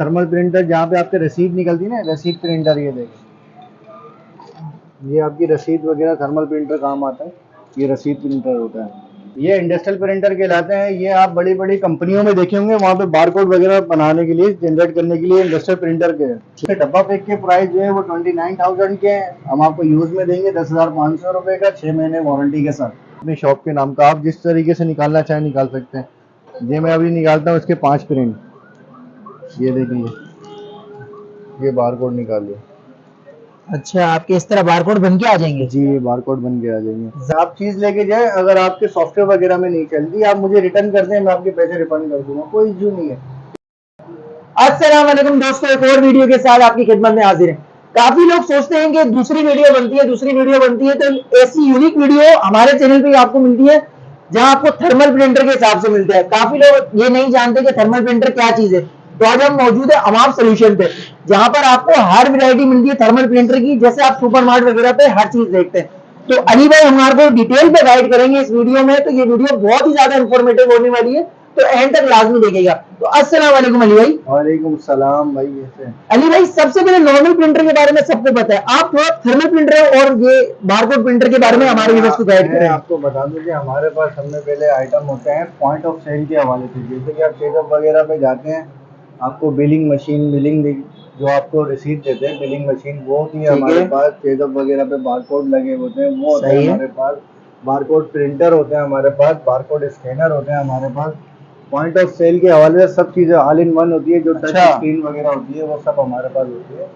Thermal printer जहाँ पे आपके रसीद निकलती है ना, रसीद प्रिंटर, ये देखें, ये आपकी रसीद वगैरह थर्मल प्रिंटर काम आता है। ये रसीद प्रिंटर होता है, ये इंडस्ट्रियल प्रिंटर कहलाते हैं। ये आप बड़ी बड़ी कंपनियों में देखे होंगे, वहाँ पे बारकोड वगैरह बनाने के लिए, जनरेट करने के लिए इंडस्ट्रियल प्रिंटर के हैं। डब्बा पैक के प्राइस जो है वो 29,000 के हैं। हम आपको यूज में देंगे 10,500 रुपए का, 6 महीने वारंटी के साथ। अपनी शॉप के नाम का आप जिस तरीके से निकालना चाहें निकाल सकते हैं। ये मैं अभी निकालता हूँ इसके 5 प्रिंट। ये देखिए, ये बारकोड निकाल लिया। अच्छा, आपके इस तरह बारकोड बन के आ जाएंगे? जी, ये बारकोड बन के आ जाएंगे। आप चीज लेके जाए, अगर आपके सॉफ्टवेयर वगैरह में नहीं चलती, आप मुझे रिटर्न कर दें, मैं आपके पैसे रिफंड कर दूंगा, कोई इशू नहीं है। अस्सलाम वालेकुम दोस्तों, एक और वीडियो के साथ आपकी खिदमत में हाजिर है। काफी लोग सोचते हैं कि दूसरी वीडियो बनती है, तो ऐसी यूनिक वीडियो हमारे चैनल पे आपको मिलती है जहां आपको थर्मल प्रिंटर के हिसाब से मिलता है। काफी लोग ये नहीं जानते कि थर्मल प्रिंटर क्या चीज है। तो आज हम मौजूद है अमाप सोल्यूशन पे, जहां पर आपको हर वैरायटी मिलती है थर्मल प्रिंटर की, जैसे आप सुपर मार्ट वगैरह पे हर चीज देखते हैं। तो अली भाई हमारे को डिटेल पे गाइड करेंगे इस वीडियो में। तो ये वीडियो बहुत ही ज्यादा इंफॉर्मेटिव होने वाली है, तो एंड तक लाजमी देखिएगा। तो अस्सलाम वालेकुम अली भाई। वालेकुम सलाम भाई। ऐसे अली भाई, सबसे पहले नॉर्मल प्रिंटर के बारे में सबको पता है, आप थोड़ा थर्मल प्रिंटर और ये बारकोड प्रिंटर के बारे में हमारे व्यूअर्स को गाइड करें। आपको बता दूं कि हमारे पास सबसे पहले आइटम होते हैं पॉइंट ऑफ सेल के हवाले से। जैसे कि आप चेकअप वगैरह पे जाते हैं, आपको बिलिंग मशीन, जो आपको रसीद देते हैं, बिलिंग मशीन वो होती है हमारे पास। चेकअप वगैरह पे बारकोड लगे होते हैं, वो होते हैं हमारे पास। बारकोड प्रिंटर होते हैं हमारे पास, बारकोड स्कैनर होते हैं हमारे पास। पॉइंट ऑफ सेल के हवाले से सब चीजें ऑल इन वन होती है, जो टच स्क्रीन वगैरह होती है वो सब हमारे पास होती है।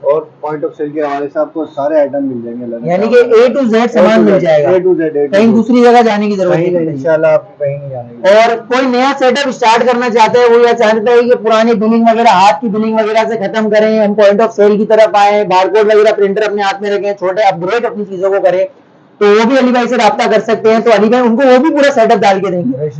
और पॉइंट ऑफ सेल के हवाले से आपको सारे आइटम मिल जाएंगे, यानी कि A to Z सामान मिल जाएगा, A to Z, कहीं दूसरी जगह जाने की जरूरत नहीं है इंशाल्लाह, आपको कहीं नहीं जाने की। और कोई नया सेटअप स्टार्ट करना चाहते हैं, वो या चाहते हैं कि पुरानी बिलिंग वगैरह, हाथ की बिलिंग वगैरह से खत्म करें, हम पॉइंट ऑफ सेल की तरफ आए, बारकोड वगैरह प्रिंटर अपने हाथ में रखें, छोटे अपग्रेड अपनी चीजों को करें, तो वो भी अली भाई से राब्ता कर सकते हैं। तो अली भाई उनको वो भी पूरा सेटअप डाल के देंगे।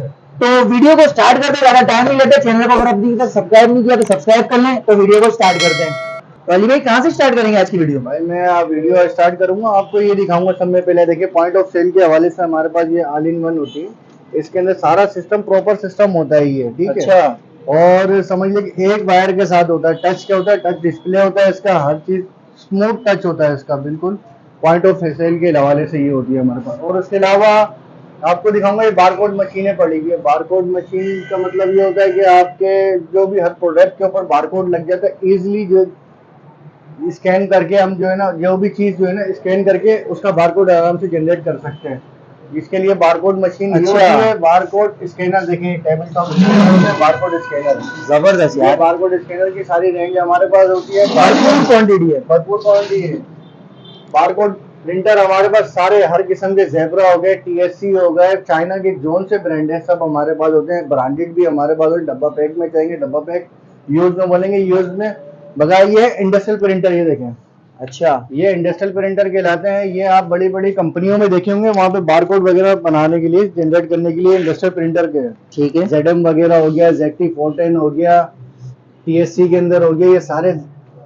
तो वीडियो को स्टार्ट करते हैं, ज्यादा टाइम नहीं लेते। चैनल को अगर अभी तक सब्सक्राइब नहीं किया तो सब्सक्राइब कर लें। तो वीडियो को स्टार्ट करते हैं। तो अली भाई कहाँ से स्टार्ट करेंगे आज की वीडियो? भाई मैं वीडियो स्टार्ट करूंगा, आपको ये दिखाऊंगा। सब में पहले देखिए, पॉइंट ऑफ सेल के हवाले से हमारे पास ये ऑल इन वन होती है। इसके अंदर सारा सिस्टम, प्रॉपर सिस्टम होता है ये, ठीक है। अच्छा। और समझ लीजिए एक वायर के साथ होता है। टच क्या होता है? टच डिस्प्ले होता है इसका, हर चीज स्मूथ टच होता है इसका, बिल्कुल। पॉइंट ऑफ सेल के हवाले से ये होती है हमारे पास। और उसके अलावा आपको दिखाऊंगा ये बारकोड मशीनें पड़ी हुई है। बारकोड मशीन का मतलब ये होता है कि आपके जो भी हर प्रोडक्ट के ऊपर बारकोड लग जाता है, इजिली जो स्कैन करके हम जो है ना, जो भी चीज जो है ना, स्कैन करके उसका बारकोड आराम से जनरेट कर सकते हैं। इसके लिए बारकोड मशीन होती है। बारकोड स्कैनर देखें, टेबल टॉप बारकोड स्कैनर, जबरदस्त यार। बारकोड स्कैनर की सारी रेंज हमारे पास होती है, भरपूर क्वांटिटी है, भरपूर क्वांटिटी है। बारकोड प्रिंटर हमारे पास सारे हर किस्म के, ज़ेब्रा हो गए, TSC हो गए, चाइना के जोन से ब्रांड है, सब हमारे पास होते हैं। ब्रांडेड भी हमारे पास होते हैं। डब्बा पैक में चाहिए, डब्बा पैक। यूज में बोलेंगे, यूज में बगैर। ये इंडस्ट्रियल प्रिंटर, ये देखें। अच्छा, ये इंडस्ट्रियल प्रिंटर कहलाते हैं। ये आप बड़ी बड़ी कंपनियों में देखे होंगे, वहाँ पे बारकोड वगैरह बनाने के लिए, जनरेट करने के लिए इंडस्ट्रियल प्रिंटर के, ठीक है। ZM वगैरह हो गया, ZT410 हो गया, TSC के अंदर हो गया, ये सारे।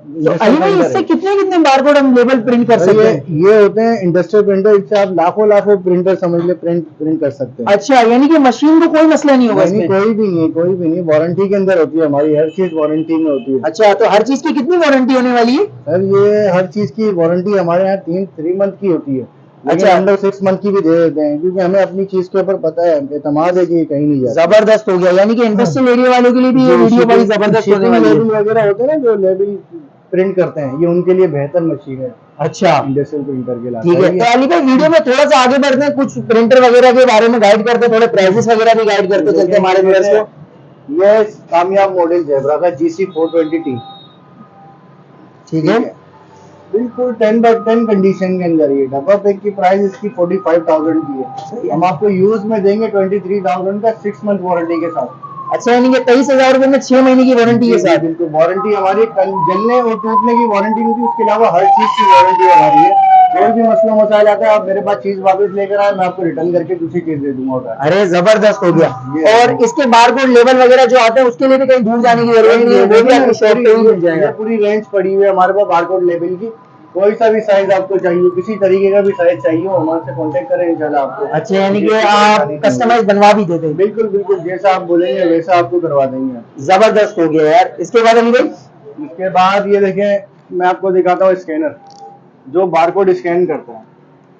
तो अली भाई इससे कितने बारकोड हम लेवल प्रिंट कर सकते हैं? ये होते हैं इंडस्ट्रियल प्रिंटर, इससे आप लाखों प्रिंटर समझ ले प्रिंट कर सकते हैं। अच्छा, यानी कि मशीन को कोई मसला नहीं होगा इसमें? कोई भी नहीं। वारंटी के अंदर होती है हमारी, हर चीज वारंटी में होती है। अच्छा, तो हर चीज की कितनी वारंटी होने वाली है? सर ये हर चीज की वारंटी हमारे यहाँ 3 मंथ की होती है। अच्छा, अंडर 6 मंथ की भी दे देते हैं, क्योंकि हमें अपनी चीज के ऊपर पता है, एतमाद है कि कहीं नहीं जाता। जबरदस्त हो गया, यानी कि इंडस्ट्रियल एरिया वालों के लिए भी ये वीडियो बड़ी जबरदस्त होने वाली है। लेबल वगैरह होते हैं ना, जो लेबल प्रिंट करते हैं, ये उनके लिए बेहतर मशीन है। अच्छा, इंडस्ट्रियल प्रिंटर के लिए। ठीक है। तो अली भाई वीडियो में थोड़ा सा आगे बढ़ते हैं, कुछ प्रिंटर वगैरह के बारे में गाइड करते हैं, थोड़े प्राइसेस वगैरह भी गाइड करते चलते हैं हमारे व्यूअर्स को। ये कामयाब मॉडल ज़ेब्रा का GC420T, ठीक है। बिल्कुल 10/10 कंडीशन के अंदर। ये डब्बा पैक की प्राइस इसकी 45,000 की है। हम आपको यूज में देंगे 23,000 का, 6 मंथ वारंटी के साथ। अच्छा, यानी कि 23,000 रुपए में 6 महीने की वारंटी है साथ? बिल्कुल, वारंटी हमारी जलने और टूटने की वारंटी नहीं थी, उसके अलावा हर चीज की वारंटी हमारी है। कोई भी मसला मसाइल आता है, आप मेरे पास चीज वापस लेकर आए, मैं आपको रिटर्न करके दूसरी चीज दे दूंगा। अरे जबरदस्त हो गया। और इसके बारकोड लेवल वगैरह जो आते हैं, उसके लिए भी कहीं दूर जाने की जरूरत नहीं है, वो भी आपकी शॉप पे ही मिल जाएगा। पूरी रेंज पड़ी हुई है हमारे पास बारकोड लेवल की। कोई सा भी साइज आपको चाहिए, किसी तरीके का भी साइज चाहिए हो, हमारे से कांटेक्ट करें इंशाल्लाह आपको। अच्छा, यानी कि आप कस्टमाइज बनवा भी देते हैं? बिल्कुल बिल्कुल, जैसा आप बोलेंगे वैसा आपको करवा देंगे। जबरदस्त हो गया यार। इसके बाद अली भाई? इसके बाद ये देखें, मैं आपको दिखाता हूँ स्कैनर, जो बारकोड स्कैन करता है।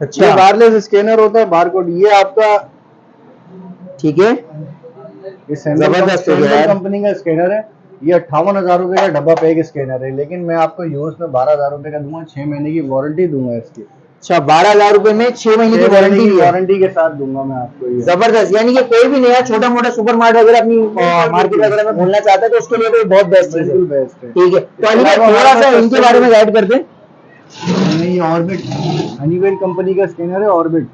अच्छा, ये वायरलेस स्कैनर होता है, बारकोड ये आपका, ठीक है, जबरदस्त हो गया यार। कंपनी का स्कैनर है। ये 58,000 रुपए का डब्बा पैक स्कैनर है, लेकिन मैं आपको यूज में 12,000 रुपए का दूंगा, 6 महीने की वारंटी दूंगा इसकी। अच्छा, 12,000 रुपए में 6 महीने की वारंटी है? वारंटी के साथ दूंगा मैं आपको ये। जबरदस्त, यानी कि कोई भी नया छोटा मोटा सुपर मार्केट वगैरह अपनी मार्केट वगैरह में खोलना चाहता है तो उसके लिए तो बहुत बेस्ट चीज है। बिल्कुल बेस्ट है। ठीक है, तो अली भाई थोड़ा सा इनके बारे में गाइड कर दें। ये ऑर्बिट हनीवेल कंपनी का स्कैनर है, ऑर्बिट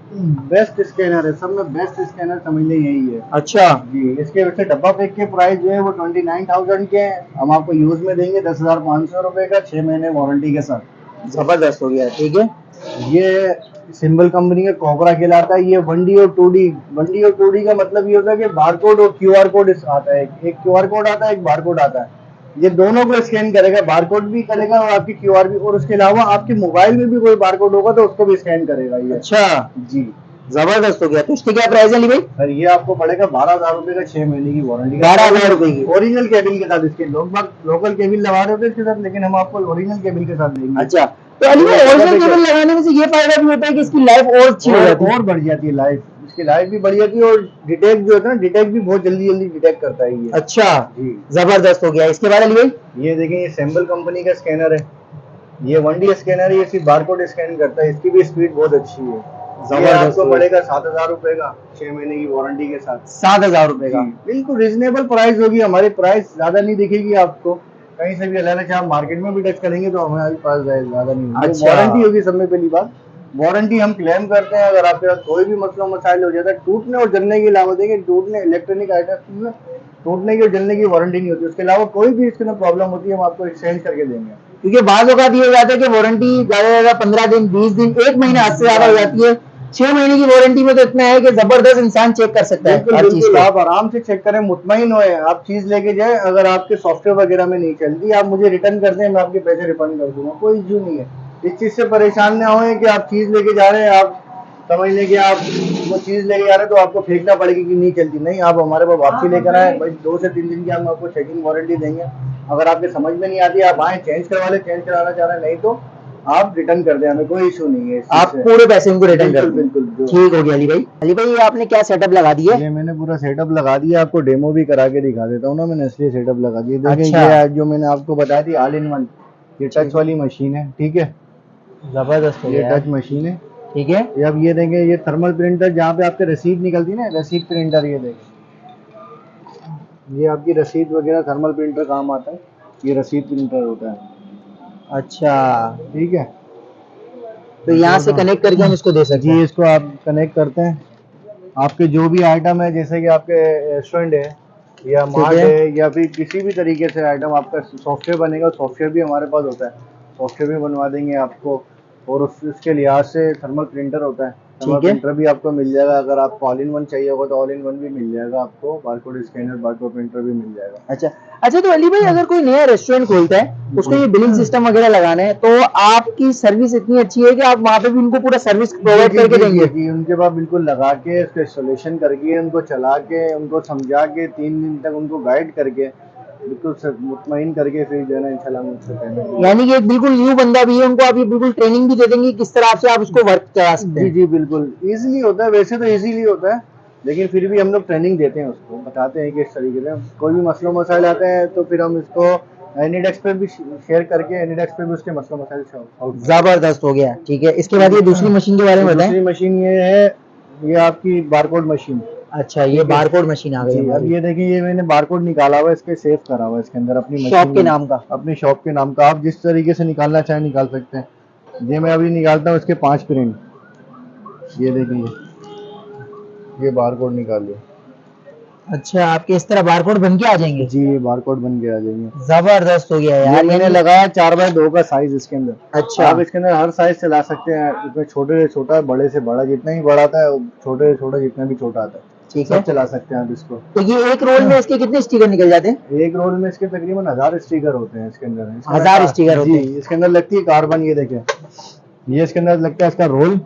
बेस्ट स्कैनर है, सब में बेस्ट स्कैनर समझ लें यही है। अच्छा जी, इसके वैसे डब्बा पैक के प्राइस जो है वो 29,000 के हैं, हम आपको यूज में देंगे 10,500 रुपए का, 6 महीने वारंटी के साथ। जबरदस्त हो गया, ठीक है। ये सिंबल कंपनी का कोबरा कहलाता है। ये 1D और 2D, 1D और 2D का मतलब ये होता है कि बारकोड और क्यूआर कोड आता है, एक क्यूआर कोड आता है, एक बारकोड आता है। ये दोनों को स्कैन करेगा, बारकोड भी करेगा और आपकी क्यूआर भी, और उसके अलावा आपके मोबाइल में भी कोई बारकोड होगा तो उसको भी स्कैन करेगा ये। अच्छा जी, जबरदस्त हो गया। तो इसकी क्या प्राइस है अली भाई? सर ये आपको पड़ेगा 12,000 रुपए का, 6 महीने की वारंटी। 12,000 रुपए की ओरिजिनल केबिल के साथ। इसके लोग लोकल केबिल लगा रहे होते इसके साथ, लेकिन हम आपको ओरिजिनल केबिल के साथ देंगे। अच्छा, तो अली भाई ओरिजिनल केबल लगाने में से ये फायदा भी होता है कि इसकी लाइफ और अच्छी हो जाती है, और बढ़ जाती है लाइफ, इसकी लाइफ भी बढ़ जाती है, और डिटेक्ट जो होता है ना, डिटेक्ट भी बहुत जल्दी जल्दी डिटेक्ट करता है ये। अच्छा जी, जबरदस्त हो गया। इसके बाद अली भाई? ये देखें, ये सिंबल कंपनी का स्कैनर है, ये 1D स्कैनर है, ये सिर्फ बारकोड स्कैन करता है, इसकी भी स्पीड बहुत अच्छी है। ये आपको पड़ेगा 7,000 रुपए का, 6 महीने की वारंटी के साथ। 7,000 रुपए का? बिल्कुल रिजनेबल प्राइस होगी हमारी, प्राइस ज्यादा नहीं दिखेगी आपको कहीं से भी। अल्लाह आप मार्केट में भी टच करेंगे तो हमारे पास ज्यादा नहीं होगी। अच्छा। वारंटी होगी सब में पहली बात, वारंटी हम क्लेम करते हैं। अगर आपके साथ कोई भी मसला मसाइल हो जाता है, टूटने और जलने की अलावा, देखिए टूटने इलेक्ट्रॉनिक आइटम में टूटने की और जलने की वारंटी नहीं होती, उसके अलावा कोई भी इसके अंदर प्रॉब्लम होती है हम आपको एक्सचेंज करके देंगे। क्योंकि बाद औकात ये हो जाता है कि वारंटी ज्यादा से ज्यादा 15 दिन, 20 दिन, 1 महीना हद से ज्यादा हो जाती है। 6 महीने की वारंटी में तो इतना है कि जबरदस्त इंसान चेक कर सकता है। बिल्कुल, आप आराम से चेक करें, मुतमईन होए, आप चीज लेके जाए, अगर आपके सॉफ्टवेयर वगैरह में नहीं चलती आप मुझे रिटर्न कर दें, मैं आपके पैसे रिफंड कर दूंगा, कोई इश्यू नहीं है। इस चीज से परेशान ना होए कि आप चीज लेके जा रहे हैं, आप समझ लें कि आप वो चीज लेके जा रहे हैं तो आपको फेंकना पड़ेगी कि नहीं चलती, नहीं, आप हमारे पास वापसी लेकर आए, भाई 2 से 3 दिन की हम आपको चेकिंग वारंटी देंगे। अगर आपके समझ में नहीं आती आप आए, चेंज करवा ले, चेंज कराना चाह रहे हैं, नहीं तो आप रिटर्न कर दें, हमें कोई इशू नहीं है। आप पूरे पैसे उनको रिटर्न कर दें। बिल्कुल, ठीक हो गया अली भाई। अली भाई, ये आपने क्या सेटअप लगा दिया? ये मैंने पूरा सेटअप लगा दिया, आपको डेमो भी करा के दिखा देता हूँ ना, मैंने इसलिए सेटअप लगा दिया। देखिए अच्छा। ये जो मैंने आपको बताया थी ऑल इन वन, ये टच वाली मशीन है, ठीक है, जबरदस्त हो ये गया। टच मशीन है, ठीक है। ये अब ये देंगे, ये थर्मल प्रिंटर जहाँ पे आपके रसीद निकलती है ना, रसीद प्रिंटर, ये देखें, ये आपकी रसीद वगैरह थर्मल प्रिंटर काम आता है, ये रसीद प्रिंटर होता है। अच्छा, ठीक है, तो यहाँ से कनेक्ट करके हम इसको दे सकते हैं? जी, इसको आप कनेक्ट करते हैं, आपके जो भी आइटम है, जैसे कि आपके रेस्टोरेंट है या मार्ट है या फिर किसी भी तरीके से आइटम, आपका सॉफ्टवेयर बनेगा, सॉफ्टवेयर भी हमारे पास होता है, सॉफ्टवेयर भी बनवा देंगे आपको, और उसके लिहाज से थर्मल प्रिंटर होता है, थर्मल प्रिंटर भी आपको मिल जाएगा। अगर आपको ऑल इन वन चाहिए होगा तो ऑल इन वन भी मिल जाएगा आपको, बारकोड स्कैनर, बारकोड प्रिंटर भी मिल जाएगा। अच्छा, तो अली भाई अगर कोई नया रेस्टोरेंट खोलता है, उसको ये बिलिंग सिस्टम वगैरह लगाना है, तो आपकी सर्विस इतनी अच्छी है कि आप वहाँ पे भी उनको पूरा सर्विस प्रोवाइड करके देंगे? जी, उनके पास बिल्कुल लगा के, उसको इंस्टॉलेशन करके, उनको चला के, उनको समझा के, 3 दिन तक उनको गाइड करके, बिल्कुल मुतमईन करके फिर जो है ना इंशाल्लाह मुझसे कहना। यानी कि एक बिल्कुल न्यू बंदा भी है, उनको आप ये बिल्कुल ट्रेनिंग भी दे देंगे किस तरह से आप उसको वर्क करा सकते हैं? जी, बिल्कुल इजीली होता है, वैसे तो इजीली होता है, लेकिन फिर भी हम लोग ट्रेनिंग देते हैं, उसको बताते हैं कि इस तरीके से कोई भी मसला मसाइल आते हैं तो फिर हम इसको एनीडेस्क पे भी शेयर करके, एनीडेस्क पे भी उसके मसला मसाइल सॉल्व। जबरदस्त हो गया, ठीक है। इसके बाद ये दूसरी मशीन के बारे में बताएं। दूसरी मशीन ये है, ये आपकी बारकोड मशीन। अच्छा, ये बारकोड मशीन आ गई। अब ये देखिए, ये मैंने बारकोड निकाला हुआ है, इसके सेव करा हुआ है इसके अंदर, अपनी शॉप के नाम का, अपनी शॉप के नाम का। आप जिस तरीके से निकालना चाहें निकाल सकते हैं। ये मैं अभी निकालता हूँ इसके 5 प्रिंट, ये देखिए, ये बारकोड निकाल लिया। अच्छा, आपके इस तरह बारकोड बन के आ जाएंगे? जी, ये बारकोड बन के आ जाएंगे। जबरदस्त हो गया यार। मैंने लगाया 4x2 का साइज इसके अंदर। अच्छा, आप इसके अंदर हर साइज चला सकते हैं, इसमें छोटे से छोटा, बड़े से बड़ा, जितना ही बड़ा आता है, छोटे से छोटा जितना भी छोटा आता है। ठीक सब है, चला सकते हैं आप इसको। तो ये एक रोल में इसके कितने स्टिकर निकल जाते हैं? एक रोल में इसके तकरीबन 1000 स्टिकर होते हैं इसके अंदर। 1000 स्टिकर होते हैं? जी, इसके अंदर लगती है कार्बन, ये देखें, ये इसके अंदर लगता है इसका रोल,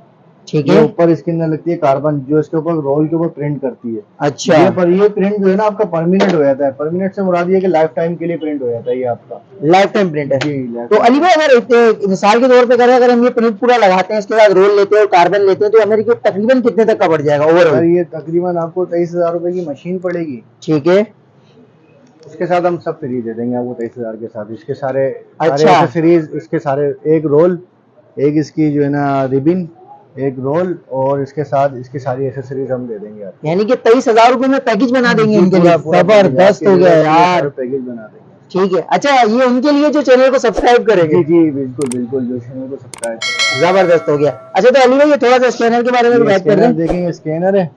ठीक ये है, ऊपर इसके अंदर लगती है कार्बन, जो इसके ऊपर रोल के ऊपर प्रिंट करती है। अच्छा, ये पर ये प्रिंट जो है ना आपका परमानेंट हो जाता है। परमानेंट से मुराद ये कि लाइफ टाइम के लिए प्रिंट हो जाता है ये आपका। लाइफ टाइम प्रिंट है। जी, तो अली भाई अगर मिसाल के तौर पे करें, अगर हम ये प्रिंट पूरा लगाते हैं, इसके बाद रोल लेते हैं और कार्बन लेते हैं, तो हमें ये तकरीबन कितने तक का पड़ जाएगा ओवरऑल? ये तकरीबन आपको 23,000 रुपए की मशीन पड़ेगी। ठीक है, इसके साथ हम सब फ्री दे देंगे आपको 23,000 के साथ। इसके सारे अच्छा, एक्सेसरीज, इसके सारे, एक रोल, एक इसकी जो है ना रिबिन, एक रोल, और इसके साथ इसकी सारी एक्सेसरीज हम दे देंगे आपको। यानी कि 23,000 रुपए में पैकेज बना देंगे इनके लिए। पूरा जबरदस्त हो गया यार, पैकेज बना देंगे। ठीक है। अच्छा, ये उनके लिए जो चैनल को सब्सक्राइब करेंगे? जी बिल्कुल बिल्कुल, जो चैनल को सब्सक्राइब करेंगे। जबरदस्त हो गया। अच्छा, तो अली भाई ये थोड़ा सा स्कैनर के बारे में बात कर रहे हैं। देखेंगे, स्कैनर है,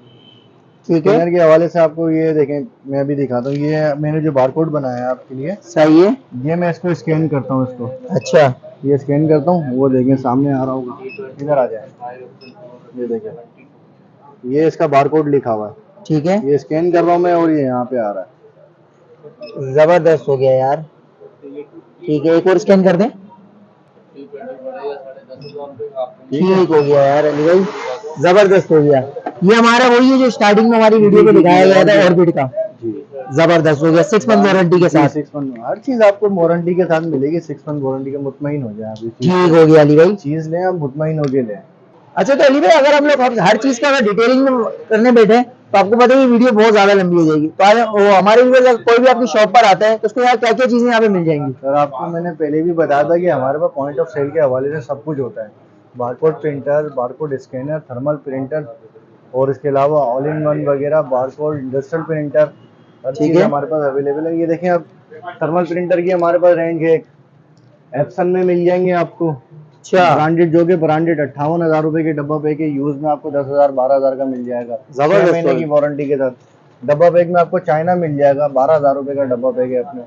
ठीक है, स्कैनर के हवाले से आपको ये देखें, मैं अभी दिखाता हूँ। ये मैंने जो बारकोड बनाया है आपके लिए, सही है, ये मैं इसको स्कैन करता हूँ इसको। अच्छा, ये स्कैन करता हूँ, वो देखें सामने आ रहा होगा, इधर आ जाए, ये देखें, ये इसका बारकोड लिखा हुआ है, ठीक है, ये स्कैन कर रहा हूँ मैं और ये यहाँ पे आ रहा है। जबरदस्त हो गया यार, ठीक है, एक और स्कैन कर दें। ठीक हो गया यार अली भाई, जबरदस्त हो गया। ये हमारा वही है जो स्टार्टिंग में हमारी वीडियो में दिखाया गया था ऑर्बिट का। जबरदस्त हो गया, 6 मंथ वारंटी के साथ। 6 मंथ हर चीज आपको वारंटी के साथ मिलेगी। 6 मंथ वारंटी के, मुतमईन हो जाए आप। ठीक हो गया अली भाई, चीज लें आप मुतमईन हो के लें। अच्छा, तो अली भाई अगर हम लोग हर चीज का डिटेलिंग में करने बैठे तो आपको पता है वीडियो बहुत ज्यादा लंबी हो जाएगी। तो हमारे व्यूअर्स कोई भी आपकी शॉप पर आता है तो उसको यहाँ क्या क्या चीजें यहाँ पे मिल जाएंगी? सर आपको मैंने पहले भी बताया था कि हमारे पास पॉइंट ऑफ सेल के हवाले से सब कुछ होता है। Barcode printer, barcode scanner, thermal printer, और इसके अलावा ऑल इन वन वगैरह, बारकोड इंडस्ट्रियल प्रिंटर, हर चीज़ हमारे पास अवेलेबल है। ये देखें, अब थर्मल प्रिंटर की हमारे पास रेंज है, एप्सन में मिल जाएंगे आपको। अच्छा, ब्रांडेड, जो कि ब्रांडेड 58,000 रुपए के डब्बा पैक है, यूज में आपको 10,000 12,000 का मिल जाएगा। 6 महीने की वारंटी के साथ। डब्बा पैक में आपको चाइना मिल जाएगा, 12,000 रुपए का डब्बा पैक है अपने।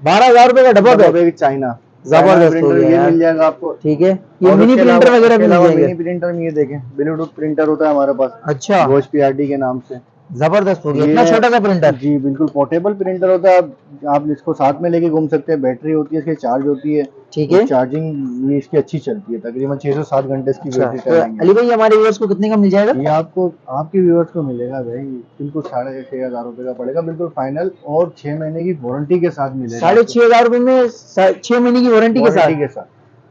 12,000 रुपए का डब्बा पैक चाइना। जबरदस्त हो गया, ये मिल जाएगा आपको। ठीक है, ये मिनी प्रिंटर वगैरह भी मिल जाएंगे। मिनी प्रिंटर में ये देखें, ब्लूटूथ प्रिंटर होता है हमारे पास। अच्छा, घोष पीआरडी के नाम से। जबरदस्त हो गया, इतना छोटा सा प्रिंटर। जी बिल्कुल, पोर्टेबल प्रिंटर होता है। आप इसको साथ में लेके घूम सकते हैं। बैटरी होती है, इसकी चार्ज होती है, ठीक है, चार्जिंग भी इसकी अच्छी चलती है, तकरीबन 6 से 7 घंटे इसकी बैटरी चलेगी। अली भाई हमारे व्यूअर्स को कितने का मिल जाएगा? ये आपको, आपके व्यूअर्स को मिलेगा भाई बिल्कुल 6,500 रुपए का पड़ेगा, बिल्कुल फाइनल, और 6 महीने की वारंटी के साथ मिलेगा। 6,500 रुपए में 6 महीने की वारंटी के साथ।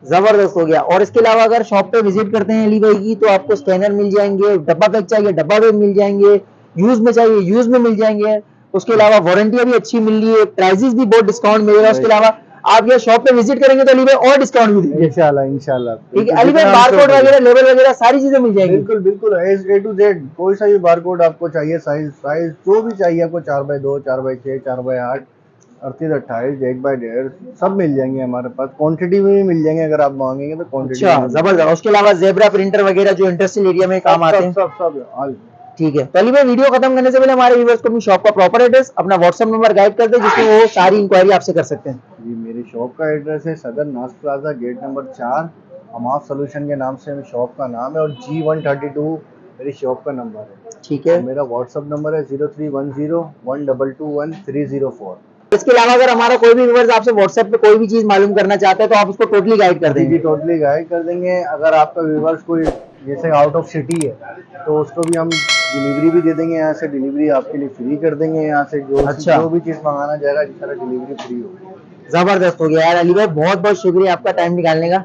जबरदस्त हो गया। और इसके अलावा अगर शॉप पे विजिट करते हैं अली भाई की, तो आपको स्कैनर मिल जाएंगे, डब्बा पैक चाहिए डब्बा पैक मिल जाएंगे, यूज में चाहिए यूज में मिल जाएंगे। उसके अलावा वारंटी भी अच्छी मिल रही है, प्राइसेस भी बहुत डिस्काउंट मिलेगा। उसके अलावा आप ये शॉप पे विजिट करेंगे तो अली भाई और डिस्काउंट भी देंगे इंशाल्लाह इंशाल्लाह। ठीक है अली भाई, बारकोड वगैरह, लेबल वगैरह सारी चीजें मिल जाएंगी। बिल्कुल बिल्कुल, A to Z कोई सा भी बारकोड आपको चाहिए, साइज जो भी चाहिए आपको, 4x2, 4x6, 4x8, 38, 28, 1x1.5 सब मिल जाएंगे हमारे पास। क्वांटिटी में भी मिल जाएंगे, अगर आप मांगेंगे तो क्वांटिटी। अच्छा, जबरदस्त। उसके अलावा जेब्रा प्रिंटर वगैरह जो इंडस्ट्रियल एरिया में काम आते हैं, सब। ठीक है। तो अली भाई वीडियो खत्म करने से पहले हमारे व्यूअर्स को अपनी शॉप का प्रॉपर एड्रेस, अपना व्हाट्सएप नंबर गाइड कर दे, जिसमें वो सारी इंक्वायरी आपसे कर सकते हैं। जी, मेरी शॉप का एड्रेस है सदर नाज प्लाजा, गेट नंबर 4, हमाफ सोल्यूशन के नाम से शॉप का नाम है, और G132 मेरी शॉप का नंबर है। ठीक है, मेरा व्हाट्सएप नंबर है 03101221 इसके अलावा अगर हमारा कोई भी व्यूअर्स आपसे व्हाट्सएप पे कोई भी चीज मालूम करना चाहते हैं तो आप उसको टोटली गाइड कर देंगे? टोटली गाइड कर देंगे। अगर आपका व्यूअर्स कोई जैसे आउट ऑफ सिटी है तो उसको भी हम डिलीवरी भी दे देंगे, यहाँ से डिलीवरी आपके लिए फ्री कर देंगे। यहाँ से जो भी चीज मंगाना जाएगा, जिस तरह डिलीवरी फ्री होगी। जबरदस्त हो गया यार अली भाई, बहुत बहुत शुक्रिया आपका टाइम निकालने का।